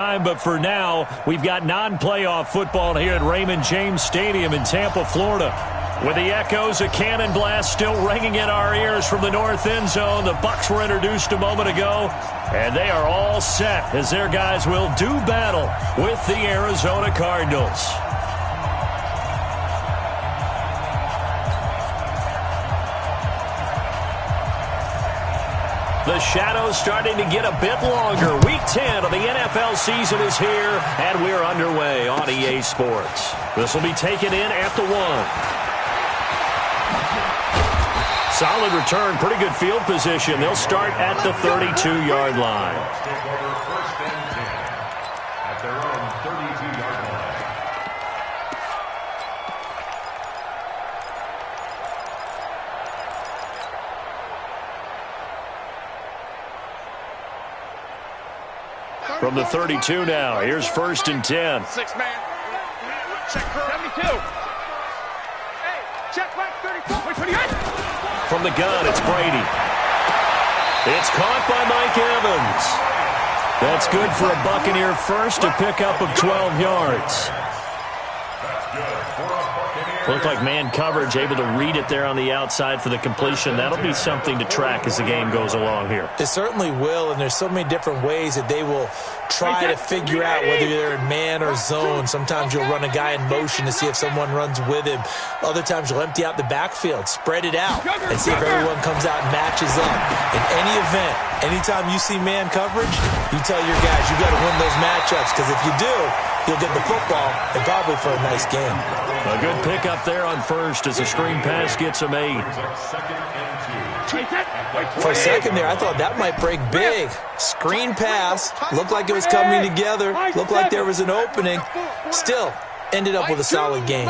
But for now, we've got non-playoff football here at Raymond James Stadium in Tampa, Florida. With the echoes of cannon blast still ringing in our ears from the north end zone, the Bucs were introduced a moment ago, and they are all set as their guys will do battle with the Arizona Cardinals. The shadow's starting to get a bit longer. Week 10 of the NFL season is here, and we're underway on EA Sports. This will be taken in at the 1. Solid return, pretty good field position. They'll start at the 32-yard line. From the 32 now, here's 1st and 10. 6-man. Check 72. Hey, check back 34. 28. From the gun, it's Brady. It's caught by Mike Evans. That's good for a Buccaneer first, a pickup of 12 yards. Looked like man coverage, able to read it there on the outside for the completion. That'll be something to track as the game goes along here. It certainly will, and there's so many different ways that they will try to figure out whether they're in man or zone. Sometimes you'll run a guy in motion to see if someone runs with him. Other times you'll empty out the backfield, spread it out, and see if everyone comes out and matches up. In any event, anytime you see man coverage, you tell your guys you got to win those matchups, because if you do, you'll get the football and probably for a nice game. A good pickup there on first as a screen pass gets him 8. For a second there, I thought that might break big. Screen pass. Looked like it was coming together. Looked like there was an opening. Still, ended up with a solid game.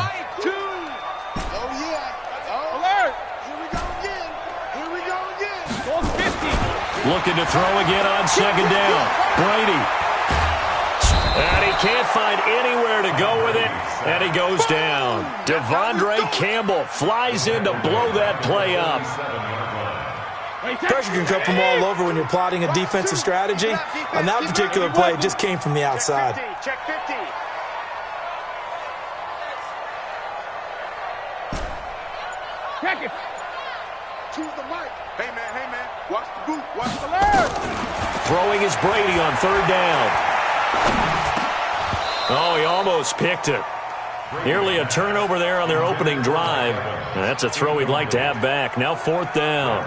Looking to throw again on 2nd down. Brady. And he can't find anywhere to go with it, and he goes down. Devondre Campbell flies in to blow that play up. Pressure can come from all over when you're plotting a defensive strategy. On that particular play, it just came from the outside. Check 50. Check it. Choose the mic. Hey, man. Watch the boot. Watch the leg. Throwing is Brady on 3rd down. Oh, he almost picked it. Nearly a turnover there on their opening drive. And that's a throw he'd like to have back. Now 4th down.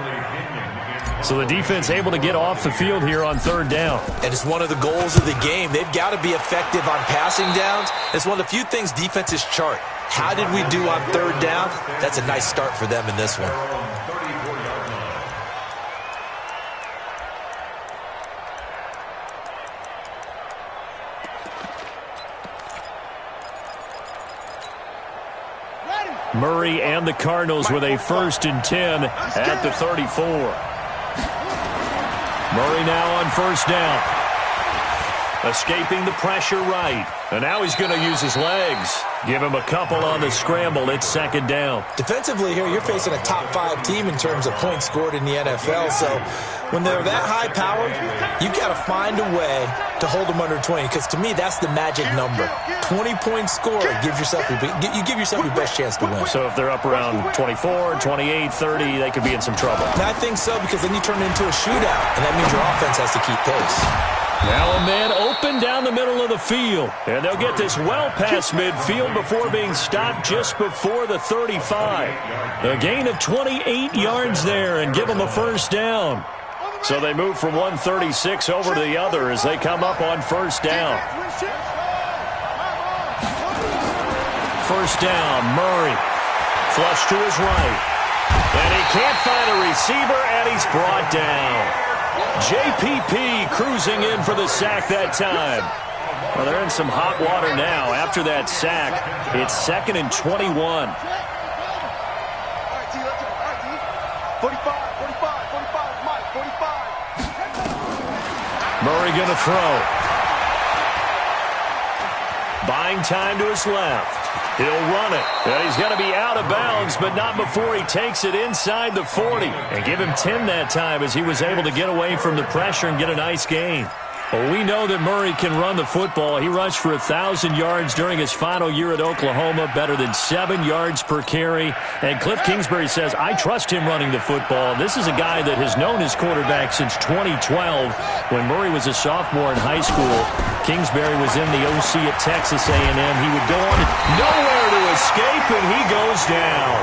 So the defense able to get off the field here on 3rd down. And it's one of the goals of the game. They've got to be effective on passing downs. It's one of the few things defenses chart. How did we do on 3rd down? That's a nice start for them in this one. Murray and the Cardinals with a 1st and 10 at the 34. Murray now on 1st down. Escaping the pressure right. And now he's going to use his legs. Give him a couple on the scramble. It's 2nd down. Defensively here, you're facing a top 5 team in terms of points scored in the NFL. So when they're that high-powered, you've got to find a way to hold them under 20. Because to me, that's the magic number. 20 points scored. You give yourself your best chance to win. So if they're up around 24, 28, 30, they could be in some trouble. And I think so, because then you turn it into a shootout, and that means your offense has to keep pace. Now a man open down the middle of the field. And they'll get this well past midfield before being stopped just before the 35. A gain of 28 yards there and give them a 1st down. So they move from 136 over to the other as they come up on 1st down. 1st down, Murray. Flush to his right. And he can't find a receiver, and he's brought down. JPP cruising in for the sack that time. Well, they're in some hot water now. After that sack, it's 2nd and 21. 45, 45, 45, Mike, 45. Murray going to throw. Buying time to his left. He'll run it. And he's going to be out of bounds, but not before he takes it inside the 40. And give him 10 that time as he was able to get away from the pressure and get a nice gain. Well, we know that Murray can run the football. He rushed for 1,000 yards during his final year at Oklahoma, better than 7 yards per carry. And Cliff Kingsbury says, I trust him running the football. This is a guy that has known his quarterback since 2012 when Murray was a sophomore in high school. Kingsbury was in the OC at Texas A&M. He would go on nowhere to escape, and he goes down.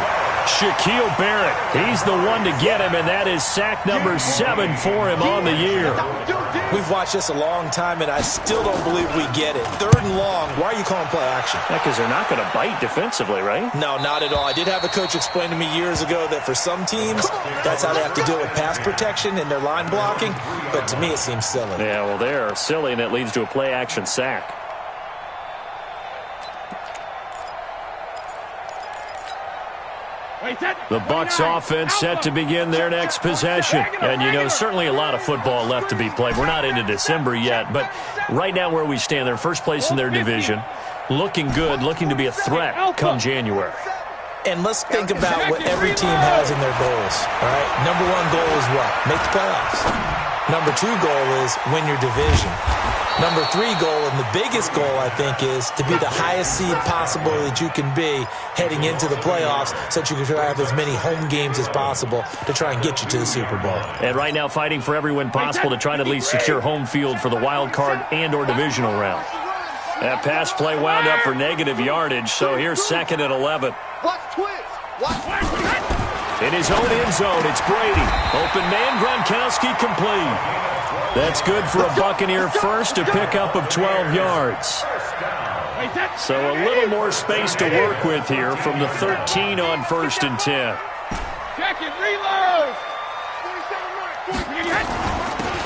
Shaquille Barrett, he's the one to get him, and that is sack number 7 for him on the year. We've watched this a long time, and I still don't believe we get it. 3rd and long, why are you calling play action? Because they're not going to bite defensively, right? No, not at all. I did have a coach explain to me years ago that for some teams, that's how they have to deal with pass protection and their line blocking, but to me it seems silly. Yeah, well, they're silly, and it leads to a play action sack. The Bucs offense set to begin their next possession. And, you know, certainly a lot of football left to be played. We're not into December yet, but right now where we stand, they're first place in their division, looking good, looking to be a threat come January. And let's think about what every team has in their goals, all right? Number 1 goal is what? Make the playoffs. Number 2 goal is win your division. Number 3 goal, and the biggest goal, I think, is to be the highest seed possible that you can be heading into the playoffs so that you can try to have as many home games as possible to try and get you to the Super Bowl. And right now fighting for every win possible to try to at least secure home field for the wild card and or divisional round. That pass play wound up for negative yardage, so here's 2nd and 11. In his own end zone, it's Brady. Open man, Gronkowski complete. That's good for a Buccaneer first, a pickup of 12 yards. So a little more space to work with here from the 13 on 1st and 10.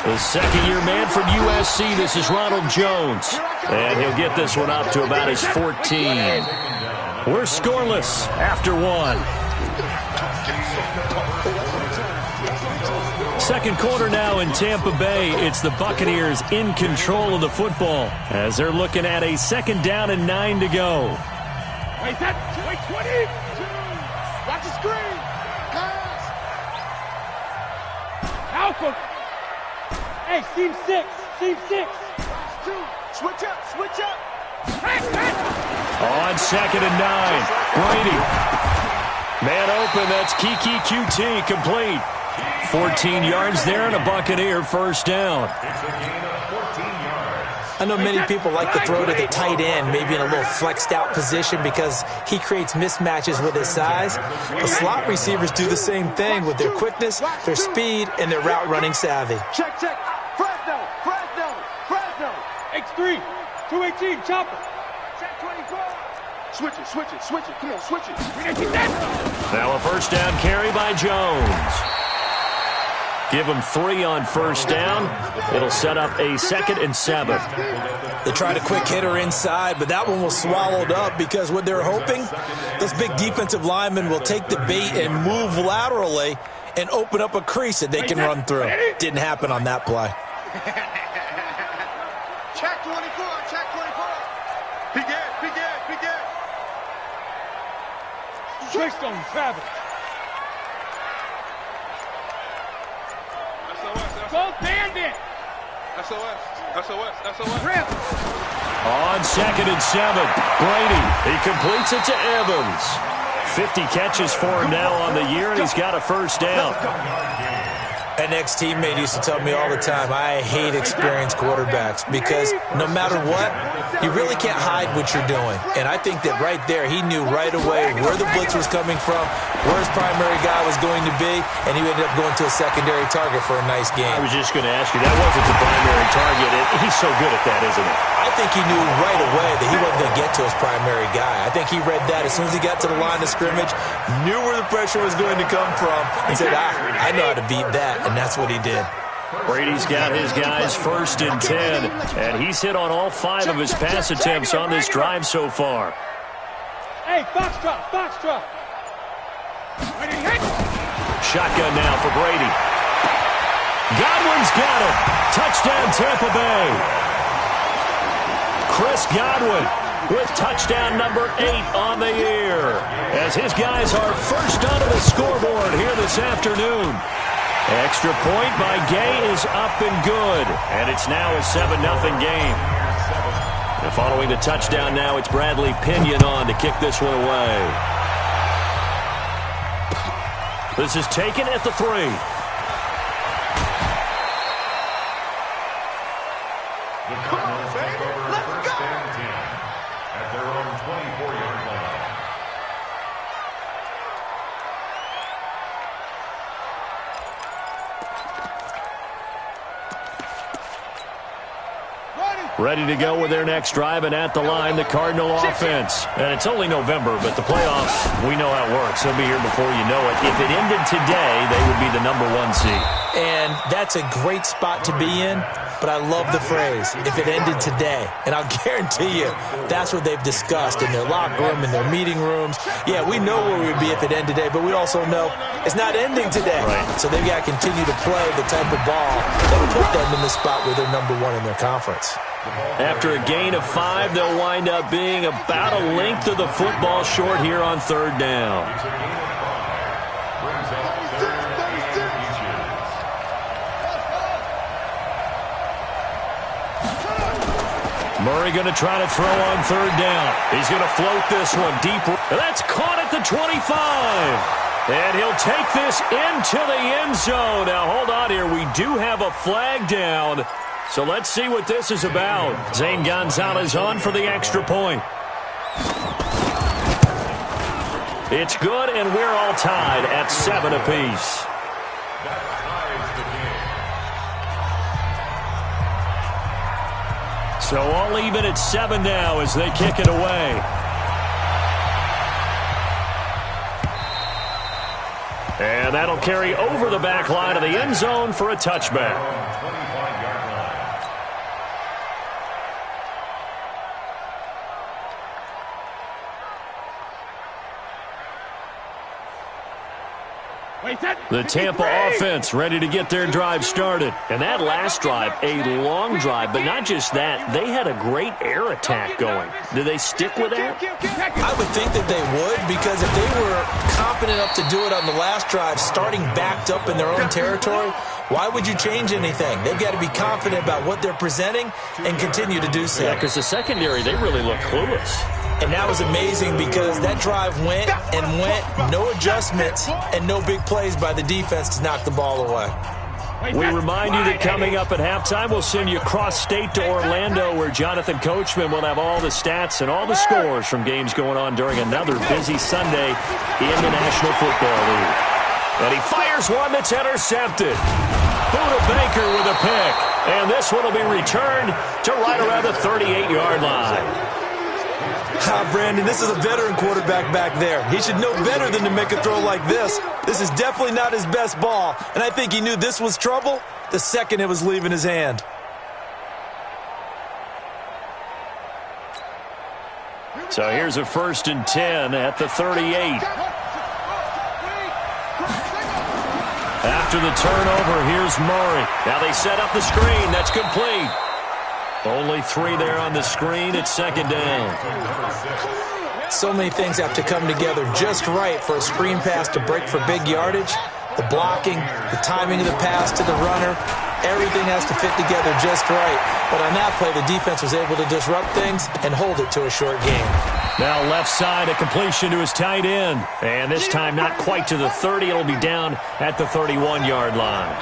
The second-year man from USC, this is Ronald Jones. And he'll get this one up to about his 14. We're scoreless after 1. Second quarter now in Tampa Bay. It's the Buccaneers in control of the football as they're looking at a 2nd down and 9 to go. Wait, 20. Watch the screen. Pass. Alpha. Hey, seam 6. Switch up. On 2nd and 9. Brady. Man open. That's Kiki QT complete. 14 yards there and a Buccaneer first down. I know many people like to throw to the tight end, maybe in a little flexed out position because he creates mismatches with his size. The slot receivers do the same thing with their quickness, their speed, and their route running savvy. Check. Fresno. X3. 218. Chopper. Check 24. Switch it. Come on, switch it. Now a first down carry by Jones. Give him 3 on first down. It'll set up a 2nd and 7. They tried a quick hitter inside, but that one was swallowed up because what they're hoping, those big defensive linemen will take the bait and move laterally and open up a crease that they can run through. Didn't happen on that play. Check 24. Big Ed. Switched on Travis. Go Bandit. SOS. Rip. On 2nd and 7, Brady. He completes it to Evans. 50 catches for him now on the year, and he's got a first down. An ex-teammate used to tell me all the time, I hate experienced quarterbacks because no matter what, you really can't hide what you're doing. And I think that right there, he knew right away where the blitz was coming from, where his primary guy was going to be, and he ended up going to a secondary target for a nice game. I was just going to ask you, that wasn't the primary target. He's so good at that, isn't he? I think he knew right away that he wasn't going to get to his primary guy. I think he read that as soon as he got to the line of scrimmage, knew where the pressure was going to come from, and said, I know how to beat that. And that's what he did. Brady's got his guys 1st and 10, and he's hit on all 5 of his pass attempts on this drive so far. Hey, box drop. Shotgun now for Brady. Godwin's got it. Touchdown, Tampa Bay. Chris Godwin with touchdown number 8 on the year, as his guys are first onto the scoreboard here this afternoon. Extra point by Gay is up and good. And it's now a 7-0 game. And following the touchdown now, it's Bradley Pinion on to kick this one away. This is taken at the 3. Come on, baby. Let's go. At their own 24-yard line. Ready to go with their next drive, and at the line, the Cardinal offense. And it's only November, but the playoffs, we know how it works. They'll be here before you know it. If it ended today, they would be the #1 seed. And that's a great spot to be in, but I love the phrase, if it ended today. And I'll guarantee you, that's what they've discussed in their locker room, in their meeting rooms. Yeah, we know where we would be if it ended today, but we also know it's not ending today. Right. So they've got to continue to play the type of ball that will put them in the spot where they're #1 in their conference. After a gain of 5, they'll wind up being about a length of the football short here on 3rd down. Murray going to try to throw on 3rd down. He's going to float this one deep. That's caught at the 25. And he'll take this into the end zone. Now, hold on here. We do have a flag down. So let's see what this is about. Zane Gonzalez on for the extra point. It's good, and we're all tied at 7 apiece. So all even at 7 now as they kick it away. And that'll carry over the back line of the end zone for a touchback. The Tampa offense ready to get their drive started. And that last drive, a long drive, but not just that. They had a great air attack going. Do they stick with that? I would think that they would, because if they were confident enough to do it on the last drive, starting backed up in their own territory, why would you change anything? They've got to be confident about what they're presenting and continue to do so. Yeah, because the secondary, they really look clueless. And that was amazing because that drive went and went, no adjustments and no big plays by the defense to knock the ball away. We remind you that coming up at halftime, we'll send you cross-state to Orlando, where Jonathan Coachman will have all the stats and all the scores from games going on during another busy Sunday in the National Football League. And he fires one that's intercepted. Buda Baker with a pick. And this one will be returned to right around the 38-yard line. Brandon, this is a veteran quarterback back there. He should know better than to make a throw like this. This is definitely not his best ball, and I think he knew this was trouble the second it was leaving his hand. So here's a 1st and 10 at the 38. After the turnover, here's Murray. Now they set up the screen. That's complete. Only 3 there on the screen at 2nd down. So many things have to come together just right for a screen pass to break for big yardage. The blocking, the timing of the pass to the runner, everything has to fit together just right. But on that play, the defense was able to disrupt things and hold it to a short game. Now left side, a completion to his tight end. And this time not quite to the 30. It'll be down at the 31-yard line.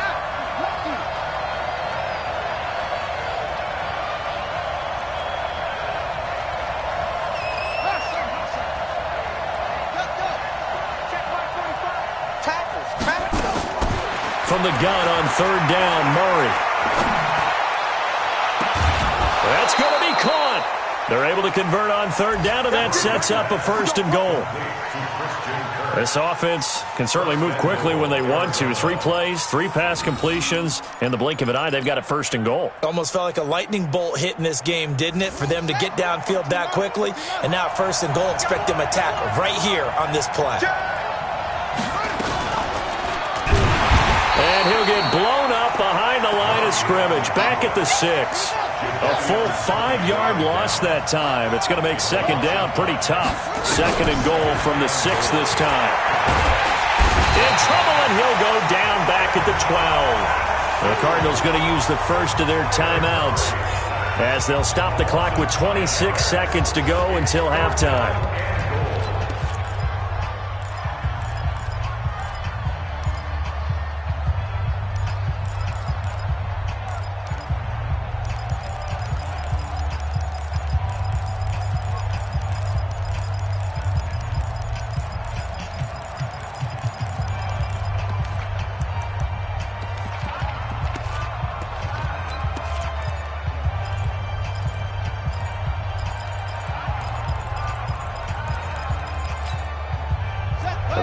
From the gun on 3rd down, Murray. That's going to be caught. They're able to convert on 3rd down, and that sets up a 1st and goal. This offense can certainly move quickly when they want to. 3 plays, 3 pass completions. In the blink of an eye, they've got a 1st and goal. Almost felt like a lightning bolt hit in this game, didn't it? For them to get downfield that quickly. And now 1st and goal, expect them to attack right here on this play. And he'll get blown up behind the line of scrimmage. Back at the 6. A full 5-yard loss that time. It's going to make 2nd down pretty tough. 2nd and goal from the 6 this time. In trouble, and he'll go down back at the 12. The Cardinals going to use the first of their timeouts as they'll stop the clock with 26 seconds to go until halftime.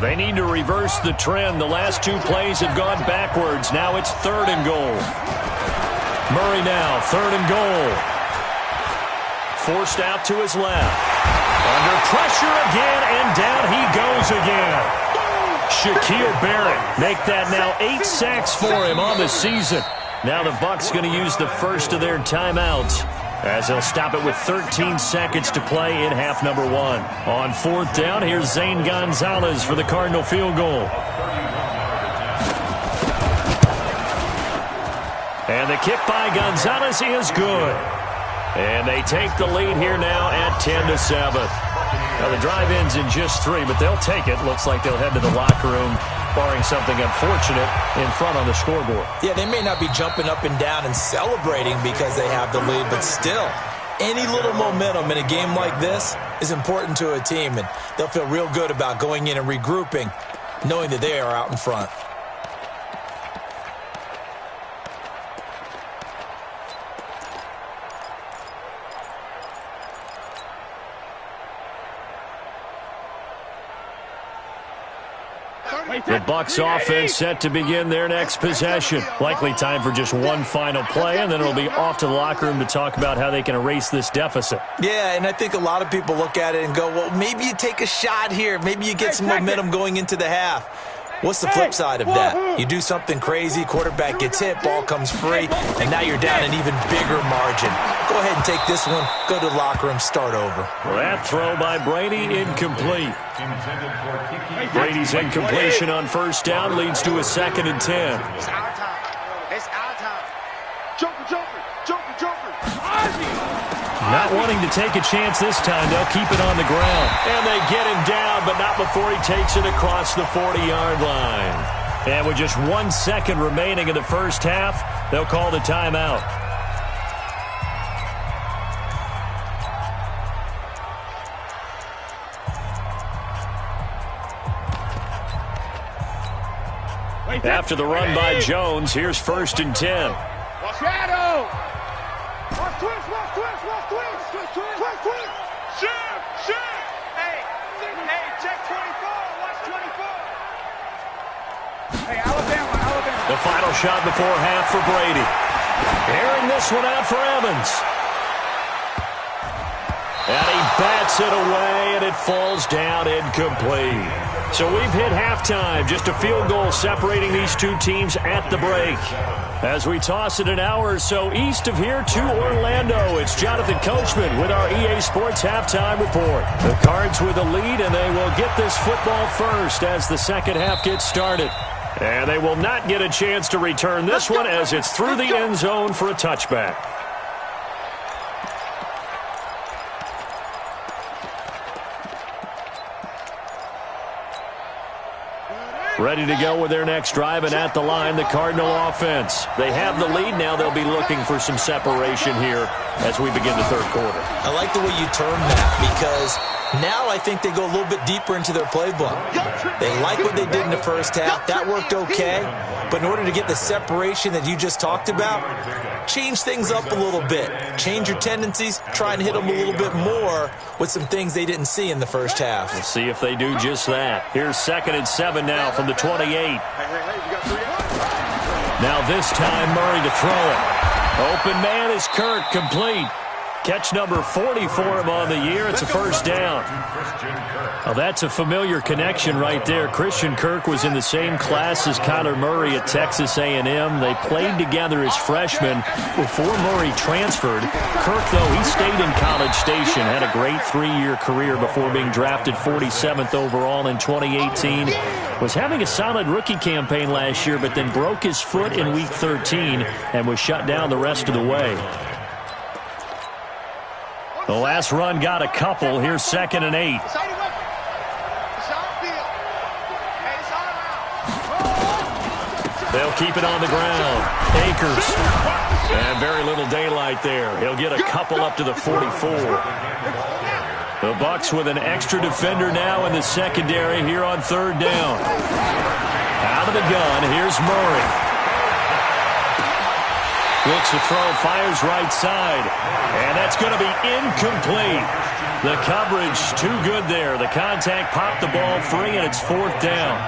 They need to reverse the trend. The last two plays have gone backwards. Now it's 3rd and goal. Murray now, 3rd and goal. Forced out to his left. Under pressure again, and down he goes again. Shaquille Barrett make that now 8 sacks for him on the season. Now the Bucs going to use the first of their timeouts as they'll stop it with 13 seconds to play in half number 1. On 4th down, here's Zane Gonzalez for the Cardinal field goal. And the kick by Gonzalez is good. And they take the lead here now at 10-7. Now the drive ends in just 3, but they'll take it. Looks like they'll head to the locker room, barring something unfortunate, in front on the scoreboard. Yeah, they may not be jumping up and down and celebrating because they have the lead, but still, any little momentum in a game like this is important to a team, and they'll feel real good about going in and regrouping, knowing that they are out in front. The Bucs offense set to begin their next possession. Likely time for just one final play, and then it'll be off to the locker room to talk about how they can erase this deficit. Yeah, and I think a lot of people look at it and go, well, maybe you take a shot here. Maybe you get some momentum going into the half. What's the flip side of that? You do something crazy, quarterback gets hit, ball comes free, and now you're down an even bigger margin. Go ahead and take this one, go to the locker room, start over. Well, that throw by Brady, incomplete. Brady's incompletion on 1st down leads to a 2nd and 10. It's our time. It's our time. Jumper, jumper, jumper, jumper. Not wanting to take a chance this time, they'll keep it on the ground. And they get him down, but not before he takes it across the 40-yard line. And with just 1 second remaining in the first half, they'll call the timeout. After the run by Jones, here's 1st and 10. Shadow! Watch twist, watch twist, watch twist, twist, twist, twist, twist. Shift, shift. Hey, check 24, watch 24. Hey, Alabama. The final shot before half for Brady. Airing this one out for Evans. And he bats it away, and it falls down incomplete. So we've hit halftime. Just a field goal separating these two teams at the break. As we toss it an hour or so east of here to Orlando, it's Jonathan Coachman with our EA Sports Halftime Report. The Cards with the lead, and they will get this football first as the second half gets started. And they will not get a chance to return this one as it's through the end zone for a touchback. Ready to go with their next drive, and at the line, the Cardinal offense. They have the lead. Now they'll be looking for some separation here as we begin the third quarter. I like the way you term that, because now I think they go a little bit deeper into their playbook. They like what they did in the first half. That worked okay. But in order to get the separation that you just talked about, change things up a little bit. Change your tendencies. Try and hit them a little bit more with some things they didn't see in the first half. We'll see if they do just that. Here's 2nd and 7 now from the 28. Now this time Murray to throw it. Open man is Kirk, complete. Catch number 40 for him on the year. It's a first down. Well, that's a familiar connection right there. Christian Kirk was in the same class as Kyler Murray at Texas A&M. They played together as freshmen before Murray transferred. Kirk, though, he stayed in College Station, had a great 3-year career before being drafted 47th overall in 2018. Was having a solid rookie campaign last year, but then broke his foot in Week 13 and was shut down the rest of the way. The last run got a couple. Here's 2nd and 8. They'll keep it on the ground. Akers. And very little daylight there. He'll get a couple up to the 44. The Bucs with an extra defender now in the secondary here on 3rd down. Out of the gun, here's Murray. Looks to throw, fires right side. And that's going to be incomplete. The coverage too good there. The contact popped the ball free, and it's 4th down.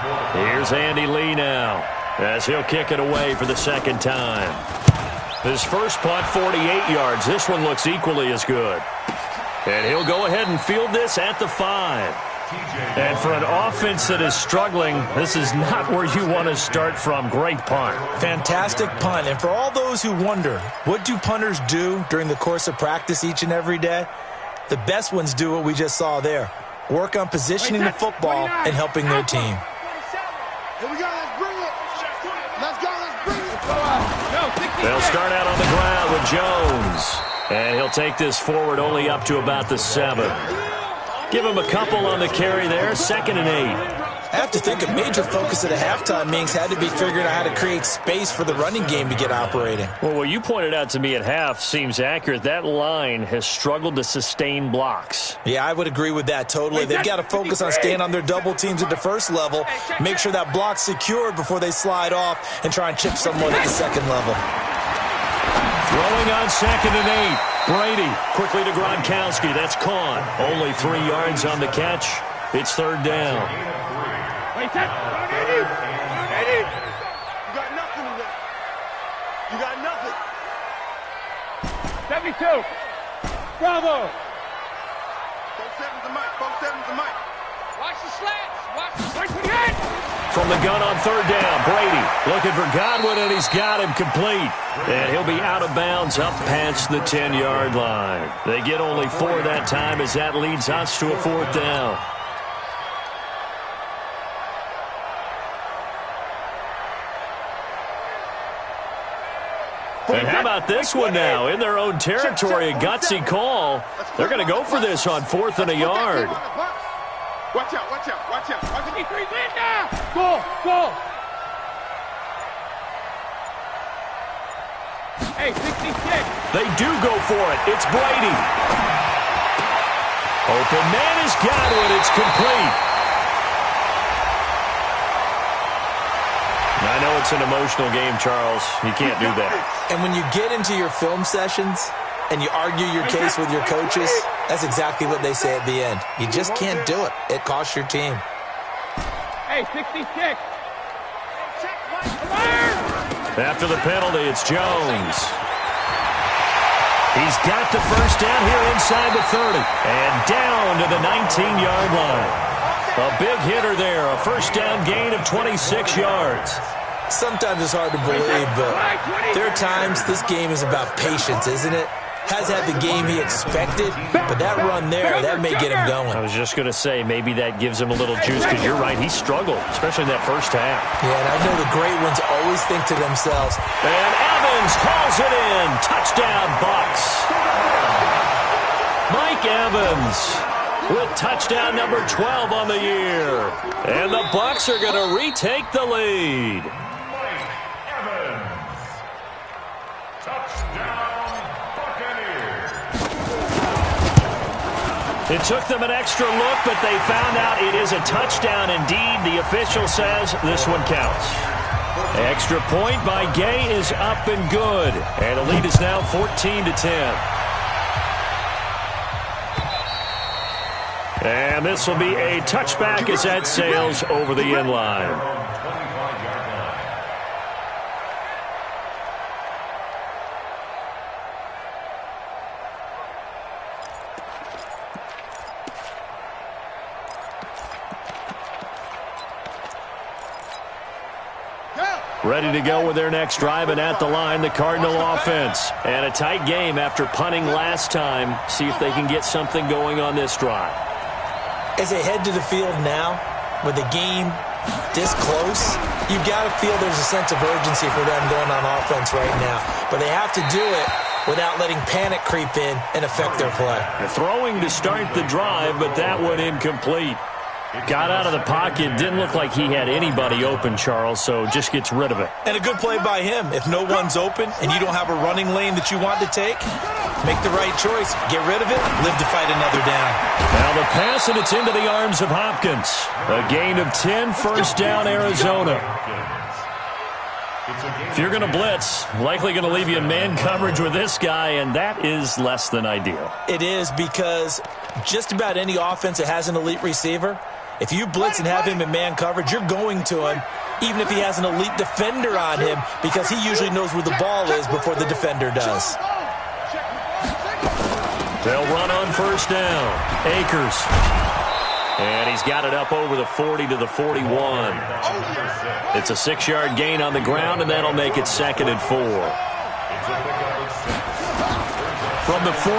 Here's Andy Lee now as he'll kick it away for the 2nd time. His first punt, 48 yards. This one looks equally as good. And he'll go ahead and field this at the 5. And for an offense that is struggling, this is not where you want to start from. Great punt. Fantastic punt. And for all those who wonder, what do punters do during the course of practice each and every day? The best ones do what we just saw there. Work on positioning the football and helping their team. Here we go, let's bring it. Let's go, let's bring it. They'll start out on the ground with Jones. And he'll take this forward only up to about the 7. Give him a couple on the carry there. 2nd and 8. I have to think a major focus at a halftime means had to be figuring out how to create space for the running game to get operating. Well, what you pointed out to me at half seems accurate. That line has struggled to sustain blocks. Yeah, I would agree with that totally. They've got to focus on staying on their double teams at the first level, make sure that block's secured before they slide off, and try and chip someone at the second level. Throwing on 2nd and 8. Brady quickly to Gronkowski. That's caught. Only 3 yards on the catch. It's 3rd down. Wait, Eddie. You got nothing today. You got nothing. 72. Bravo. 4-7's the mic. 4-7's the mic. Watch the slats. Watch the slats. From the gun on 3rd down, Brady looking for Godwin, and he's got him complete. And he'll be out of bounds up past the 10-yard line. They get only 4 that time as that leads us to a 4th down. And how about this one now? In their own territory, a gutsy call. They're going to go for this on 4th and a yard. Watch out, watch out, watch out. Watch out. Go. Hey, 66. They do go for it. It's Brady. Open man is Godwin. It's complete. I know it's an emotional game, Charles. You can't do that. And when you get into your film sessions and you argue your case with your coaches, that's exactly what they say at the end. You just can't do it. It costs your team. Hey, 66. After the penalty, it's Jones. He's got the first down here inside the 30. And down to the 19-yard line. A big hitter there. A first down gain of 26 yards. Sometimes it's hard to believe, but there are times this game is about patience, isn't it? Has had the game he expected, but that run there, that may get him going. I was just going to say, maybe that gives him a little juice, because you're right, he struggled, especially in that first half. Yeah, and I know the great ones always think to themselves. And Evans hauls it in. Touchdown, Bucs. Mike Evans with touchdown number 12 on the year. And the Bucs are going to retake the lead. It took them an extra look, but they found out it is a touchdown indeed. The official says this one counts. Extra point by Gay is up and good. And the lead is now 14-10. And this will be a touchback as that sails over the end line. Ready to go with their next drive, and at the line, the Cardinal offense. And a tight game after punting last time. See if they can get something going on this drive. As they head to the field now, with the game this close, you've got to feel there's a sense of urgency for them going on offense right now. But they have to do it without letting panic creep in and affect their play. Throwing to start the drive, but that one incomplete. Got out of the pocket. Didn't look like he had anybody open, Charles, so just gets rid of it. And a good play by him. If no one's open and you don't have a running lane that you want to take, make the right choice. Get rid of it. Live to fight another down. Now the pass, and it's into the arms of Hopkins. A gain of 10, first down, Arizona. If you're going to blitz, likely going to leave you in man coverage with this guy, and that is less than ideal. It is, because just about any offense that has an elite receiver, if you blitz and have him in man coverage, you're going to him, even if he has an elite defender on him, because he usually knows where the ball is before the defender does. They'll run on first down. Akers. And he's got it up over the 40 to the 41. It's a 6-yard gain on the ground, and that'll make it 2nd and 4. From the 41,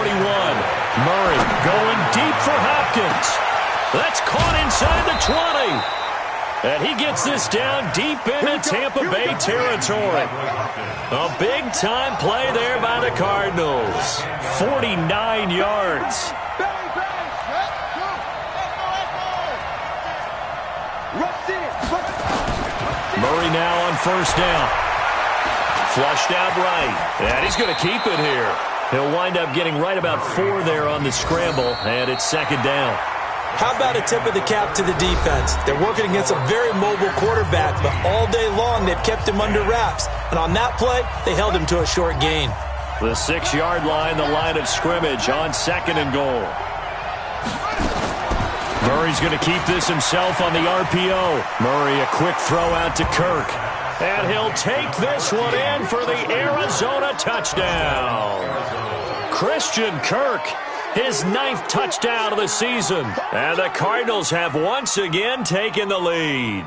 Murray going deep for Hopkins. That's caught inside the 20. And he gets this down deep into Tampa Bay territory. A big-time play there by the Cardinals. 49 yards. Murray now on first down. Flushed out right. And he's going to keep it here. He'll wind up getting right about 4 there on the scramble, and it's 2nd down. How about a tip of the cap to the defense? They're working against a very mobile quarterback, but all day long they've kept him under wraps. And on that play, they held him to a short gain. The 6-yard line, the line of scrimmage on 2nd and goal. Murray's going to keep this himself on the RPO. Murray, a quick throw out to Kirk. And he'll take this one in for the Arizona touchdown. Christian Kirk, his 9th touchdown of the season. And the Cardinals have once again taken the lead.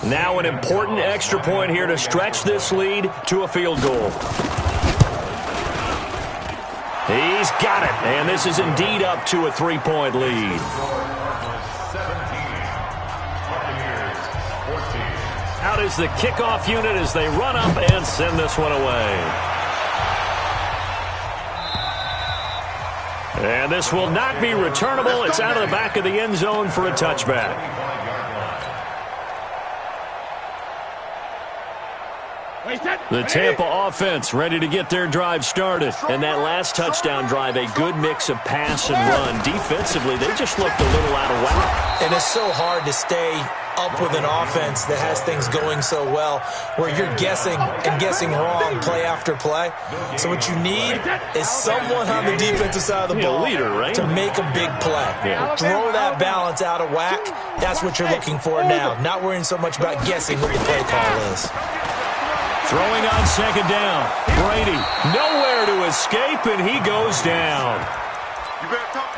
Now an important extra point here to stretch this lead to a field goal. He's got it, and this is indeed up to a 3-point lead. 17, Buccaneers, 14. Out is the kickoff unit as they run up and send this one away. And this will not be returnable. It's out of the back of the end zone for a touchback. The Tampa offense ready to get their drive started. And that last touchdown drive, a good mix of pass and run. Defensively, they just looked a little out of whack. And it's so hard to stay up with an offense that has things going so well, where you're guessing and guessing wrong play after play. So what you need is someone on the defensive side of the ball to make a big play. Throw that balance out of whack. That's what you're looking for now. Not worrying so much about guessing what the play call is. Throwing on 2nd down. Brady nowhere to escape, and he goes down.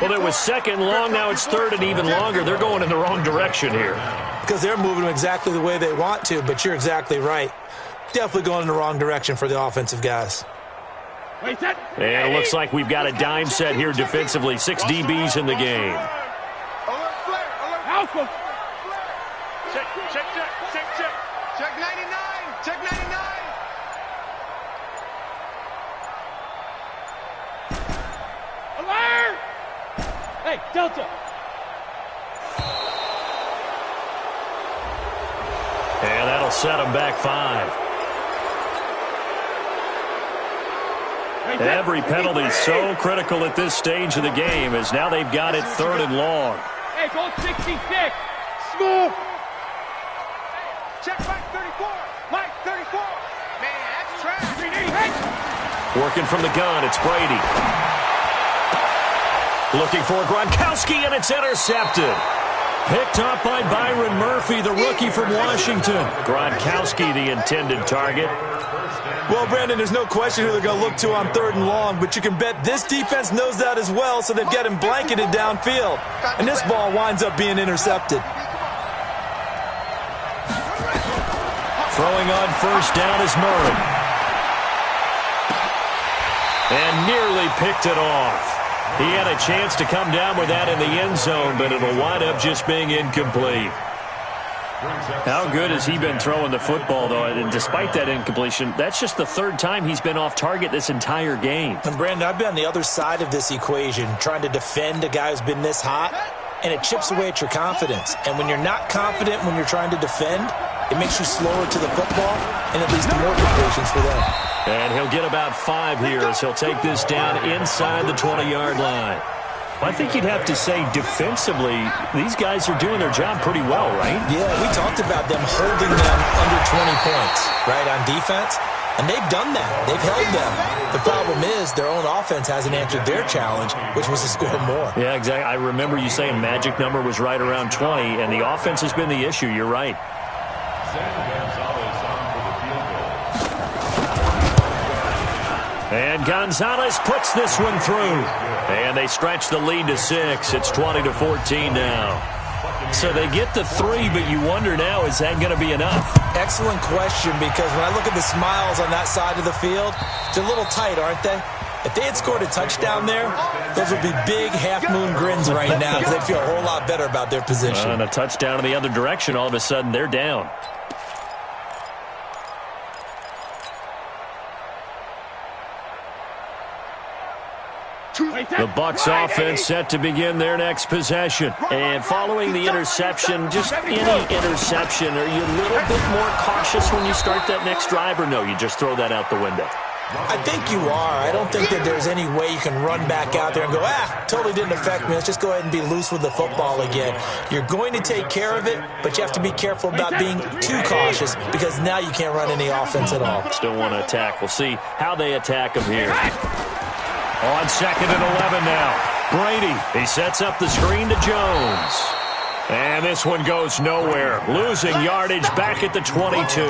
Well, it was 2nd long. Now it's 3rd and even longer. They're going in the wrong direction here. Because they're moving them exactly the way they want to, but you're exactly right. Definitely going in the wrong direction for the offensive guys. And it looks like we've got a dime set here defensively. 6 DBs in the game. Check 99. Check 99. Alert! Hey, Delta. And that'll set them back 5. Every penalty is so critical at this stage of the game, as now they've got it 3rd and long. Hey, go 66. Smooth. Check Mike 34. Mike 34. Man, that's trash. Working from the gun, it's Brady. Looking for Gronkowski, and it's intercepted. Picked up by Byron Murphy, the rookie from Washington. Gronkowski, the intended target. Well, Brandon, there's no question who they're going to look to on 3rd and long, but you can bet this defense knows that as well, so they've got him blanketed downfield. And this ball winds up being intercepted. Throwing on 1st down is Murray. And nearly picked it off. He had a chance to come down with that in the end zone, but it'll wind up just being incomplete. How good has he been throwing the football, though? And despite that incompletion, that's just the 3rd time he's been off target this entire game. And, Brandon, I've been on the other side of this equation, trying to defend a guy who's been this hot, and it chips away at your confidence. And when you're not confident when you're trying to defend, it makes you slower to the football, and it leads to more completions for them. And he'll get about 5 here as he'll take this down inside the 20-yard line. I think you'd have to say defensively, these guys are doing their job pretty well, right? Yeah, we talked about them holding them under 20 points, right, on defense. And they've done that. They've held them. The problem is their own offense hasn't answered their challenge, which was to score more. Yeah, exactly. I remember you saying magic number was right around 20, and the offense has been the issue. You're right. And Gonzalez puts this one through. And they stretch the lead to 6. It's 20-14 now. So they get the 3, but you wonder now, is that going to be enough? Excellent question, because when I look at the smiles on that side of the field, they're a little tight, aren't they? If they had scored a touchdown there, those would be big half-moon grins right now because they'd feel a whole lot better about their position. And a touchdown in the other direction, all of a sudden they're down. The Bucs offense set to begin their next possession. And following the interception, just any interception, are you a little bit more cautious when you start that next drive, or no, you just throw that out the window? I think you are. I don't think that there's any way you can run back out there and go, totally didn't affect me. Let's just go ahead and be loose with the football again. You're going to take care of it, but you have to be careful about being too cautious because now you can't run any offense at all. Still want to attack. We'll see how they attack him here. On 2nd and 11 now. Brady, he sets up the screen to Jones. And this one goes nowhere. Losing yardage back at the 22.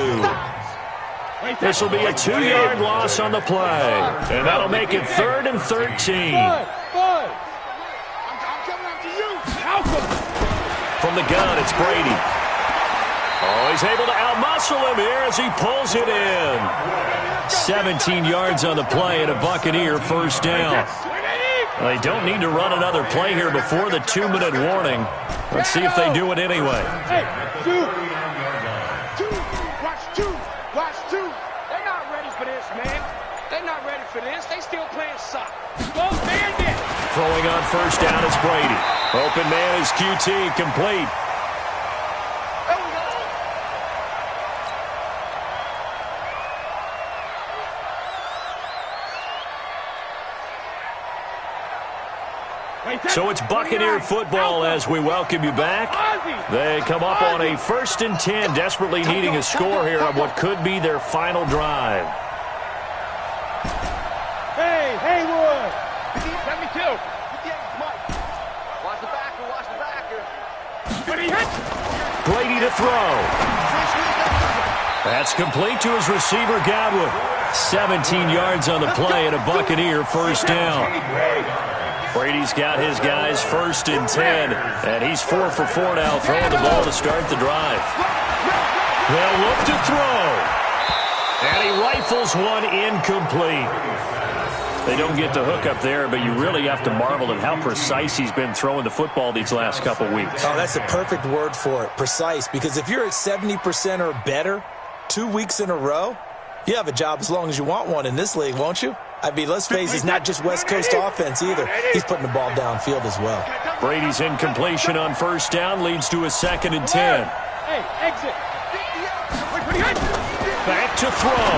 This will be a 2-yard loss on the play. And that'll make it 3rd and 13. From the gun, it's Brady. Oh, he's able to outmuscle him here as he pulls it in. 17 yards on the play and a Buccaneer 1st down. They don't need to run another play here before the 2-minute warning. Let's see if they do it anyway. Watch two. They're not ready for this, man. They're not ready for this. They still playing soccer. Go Bandit. Throwing on 1st down is Brady. Open man is QT, complete. So it's Buccaneer football as we welcome you back. They come up on a 1st and 10, desperately needing a score here on what could be their final drive. Hey, Haywood. 72. Watch the backer. Brady to throw. That's complete to his receiver, Godwin. 17 yards on the play and a Buccaneer 1st down. Brady's got his guys 1st and 10, and he's 4 for 4 now, throwing the ball to start the drive. They'll look to throw, and he rifles one incomplete. They don't get the hook up there, but you really have to marvel at how precise he's been throwing the football these last couple weeks. Oh, that's a perfect word for it, precise, because if you're at 70% or better 2 weeks in a row, you have a job as long as you want one in this league, won't you? I mean, let's face it, it's not just West Coast offense either. He's putting the ball downfield as well. Brady's incompletion on 1st down leads to a 2nd and 10. Hey, exit. Back to throw.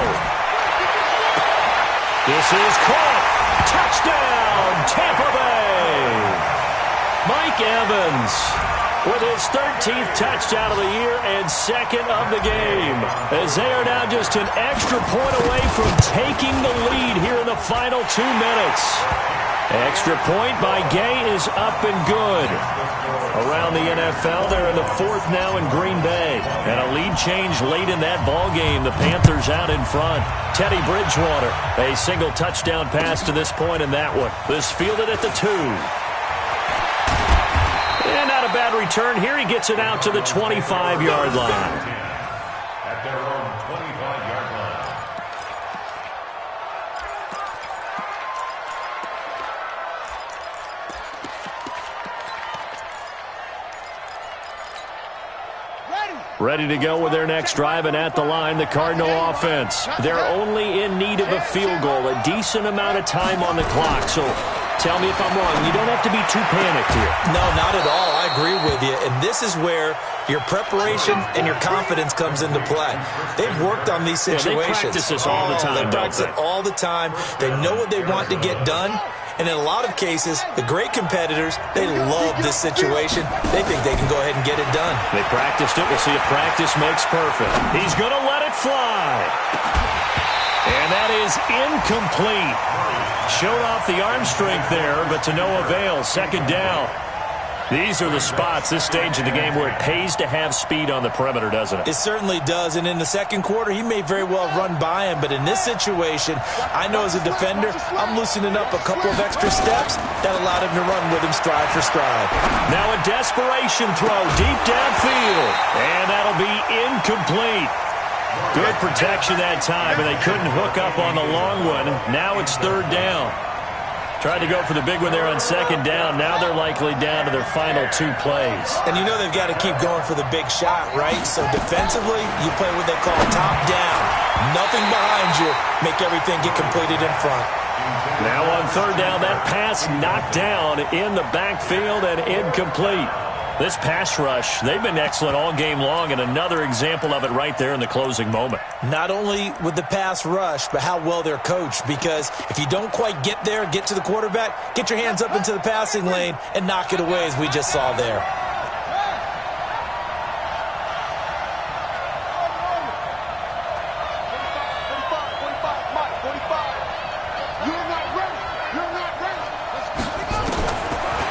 This is caught. Touchdown, Tampa Bay. Mike Evans. with his 13th touchdown of the year and second of the game, as they are now just an extra point away from taking the lead here in the final 2 minutes. Extra point by Gay is up and good. Around the NFL, they're in the 4th now in Green Bay. And a lead change late in that ball game. The Panthers out in front. Teddy Bridgewater, a single touchdown pass to this point in that one. This fielded at the 2. And not a bad return here. He gets it out to the 25-yard line. At their own 25-yard line. Ready to go with their next drive, and at the line, the Cardinal offense. They're only in need of a field goal, a decent amount of time on the clock. So tell me if I'm wrong. You don't have to be too panicked here. No, not at all. I agree with you. And this is where your preparation and your confidence comes into play. They've worked on these situations. They practice this all the time. They practice it all the time. They know what they want to get done. And in a lot of cases, the great competitors, they love this situation. They think they can go ahead and get it done. They practiced it. We'll see if practice makes perfect. He's going to let it fly. And that is incomplete. Showed off the arm strength there, but to no avail. Second down. These are the spots, this stage of the game, where it pays to have speed on the perimeter, doesn't it? It certainly does. And in the second quarter, he may very well run by him. But in this situation, I know as a defender, I'm loosening up a couple of extra steps that allowed him to run with him stride for stride. Now a desperation throw deep downfield. And that'll be incomplete. Good protection that time, and they couldn't hook up on the long one. Now it's third down. Tried to go for the big one there on second down. Now they're likely down to their final 2 plays. And you know they've got to keep going for the big shot, right? So defensively, you play what they call top down. Nothing behind you. Make everything get completed in front. Now on third down, that pass knocked down in the backfield and incomplete. This pass rush, they've been excellent all game long, and another example of it right there in the closing moment. Not only with the pass rush, but how well they're coached, because if you don't quite get there, get to the quarterback, get your hands up into the passing lane and knock it away, as we just saw there.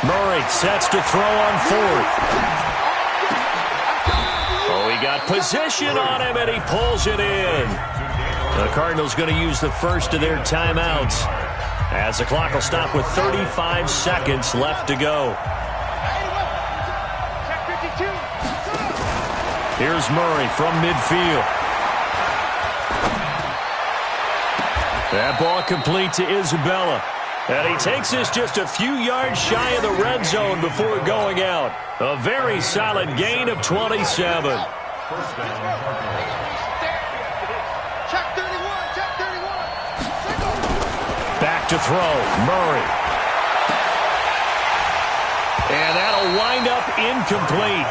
Murray sets to throw on 4th. Oh, he got position on him, and he pulls it in. The Cardinals going to use the first of their timeouts, as the clock will stop with 35 seconds left to go. Here's Murray from midfield. That ball complete to Isabella. And he takes this just a few yards shy of the red zone before going out. A very solid gain of 27. Check 31, check 31. Back to throw, Murray. And that'll wind up incomplete.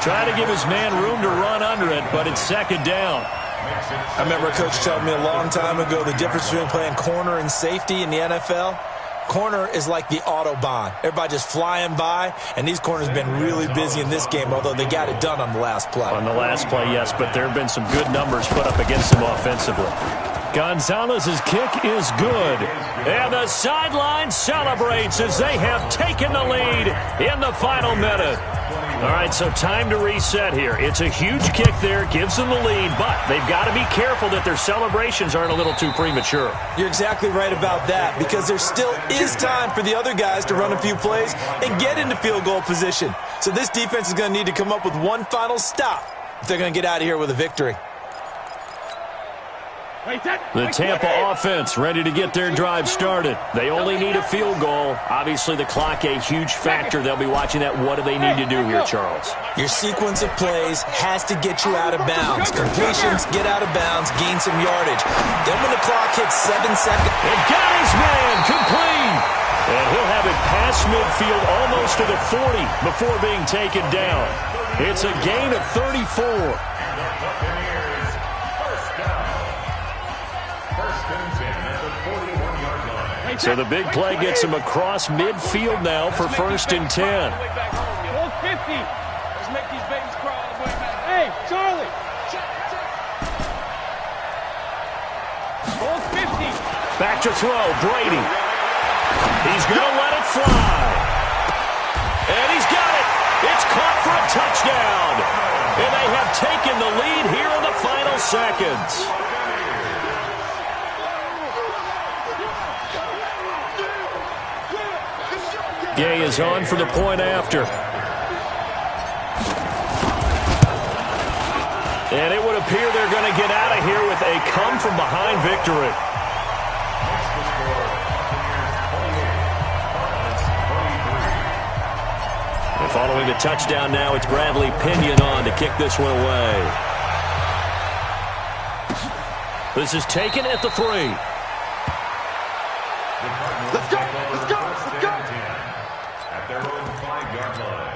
Trying to give his man room to run under it, but it's second down. I remember a coach telling me a long time ago the difference between playing corner and safety in the NFL. Corner is like the Autobahn. Everybody just flying by, and these corners have been really busy in this game, although they got it done on the last play. On the last play, yes, but there have been some good numbers put up against them offensively. Gonzalez's kick is good. And the sideline celebrates as they have taken the lead in the final minute. All right, so time to reset here. It's a huge kick there, gives them the lead, but they've got to be careful that their celebrations aren't a little too premature. You're exactly right about that, because there still is time for the other guys to run a few plays and get into field goal position. So this defense is going to need to come up with one final stop if they're going to get out of here with a victory. The Tampa offense ready to get their drive started. They only need a field goal. Obviously, the clock a huge factor. They'll be watching that. What do they need to do here, Charles? Your sequence of plays has to get you out of bounds. Completions, get out of bounds, gain some yardage. Then when the clock hits 7 seconds. It got his man complete. And he'll have it past midfield almost to the 40 before being taken down. It's a gain of 34. So the big play gets him across midfield now for 1st and 10. Let's make these babies crawl all the way back. Hey, Charlie. Check. Ball 50. Back to throw, Brady. He's going to let it fly. And he's got it. It's caught for a touchdown. And they have taken the lead here in the final seconds. Gay is on for the point after. And it would appear they're going to get out of here with a come-from-behind victory. And following the touchdown now, it's Bradley Pinion on to kick this one away. This is taken at the 3. Let's go. At their own 5-yard line.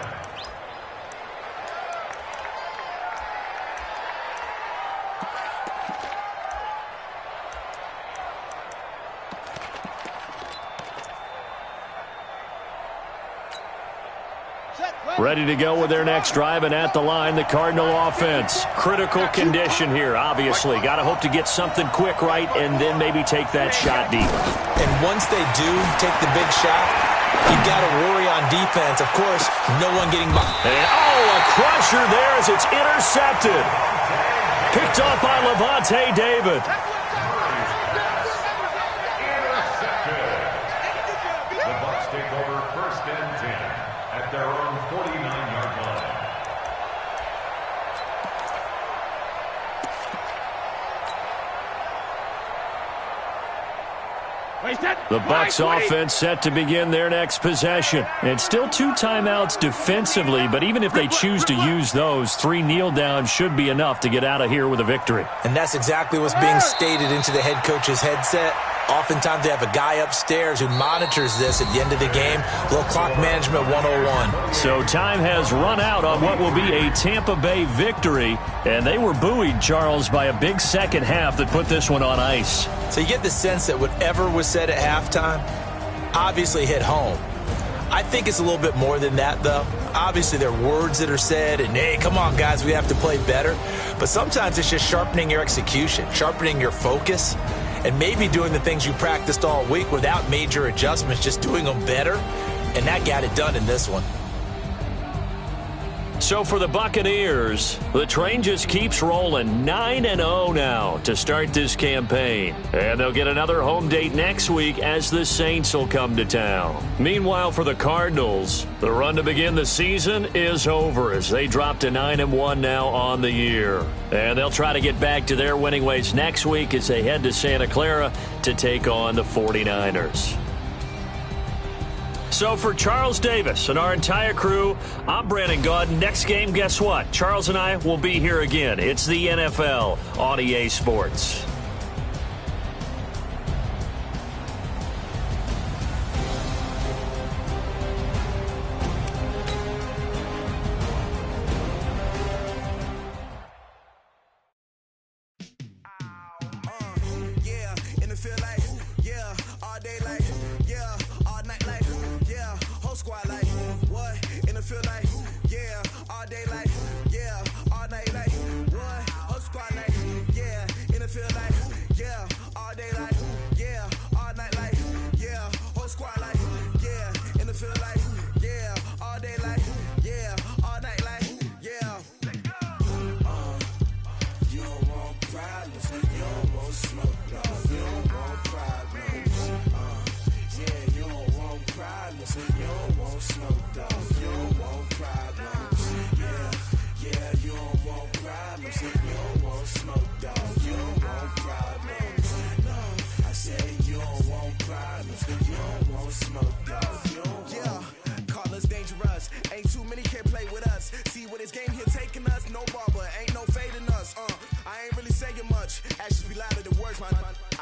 Ready to go with their next drive, and at the line, the Cardinal offense. Critical condition here, obviously. Got to hope to get something quick right and then maybe take that shot deep. And once they do take the big shot, you've got to worry on defense. Of course, no one getting by. And, a crusher there as it's intercepted. Picked off by Levante David. The Bucs take over 1st and 10 at their own 49-yard line. The Bucs offense set to begin their next possession. And still 2 timeouts defensively, but even if they choose to use those, 3 kneel downs should be enough to get out of here with a victory. And that's exactly what's being stated into the head coach's headset. Oftentimes they have a guy upstairs who monitors this at the end of the game. Little clock management 101. So time has run out on what will be a Tampa Bay victory. And they were buoyed, Charles, by a big second half that put this one on ice. So you get the sense that whatever was said at halftime obviously hit home. I think it's a little bit more than that, though. Obviously, there are words that are said, and, hey, come on, guys, we have to play better. But sometimes it's just sharpening your execution, sharpening your focus, and maybe doing the things you practiced all week without major adjustments, just doing them better. And that got it done in this one. So for the Buccaneers, the train just keeps rolling 9-0 now to start this campaign. And they'll get another home date next week as the Saints will come to town. Meanwhile, for the Cardinals, the run to begin the season is over as they drop to 9-1 now on the year. And they'll try to get back to their winning ways next week as they head to Santa Clara to take on the 49ers. So for Charles Davis and our entire crew, I'm Brandon Gaudin. Next game, guess what? Charles and I will be here again. It's the NFL on EA Sports.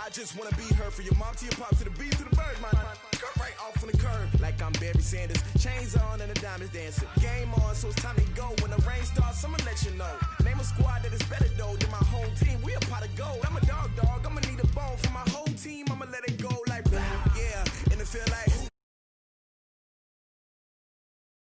I just wanna be her for your mom to your pop to the beat to the birds, man. Cut right off on the curb like I'm Barry Sanders. Chains on and the diamonds dancing. Game on, so it's time to go. When the rain starts, I'ma let you know. Name a squad that is better though than my home team. We a pot of gold. I'm a dog. I'ma need a bone for my whole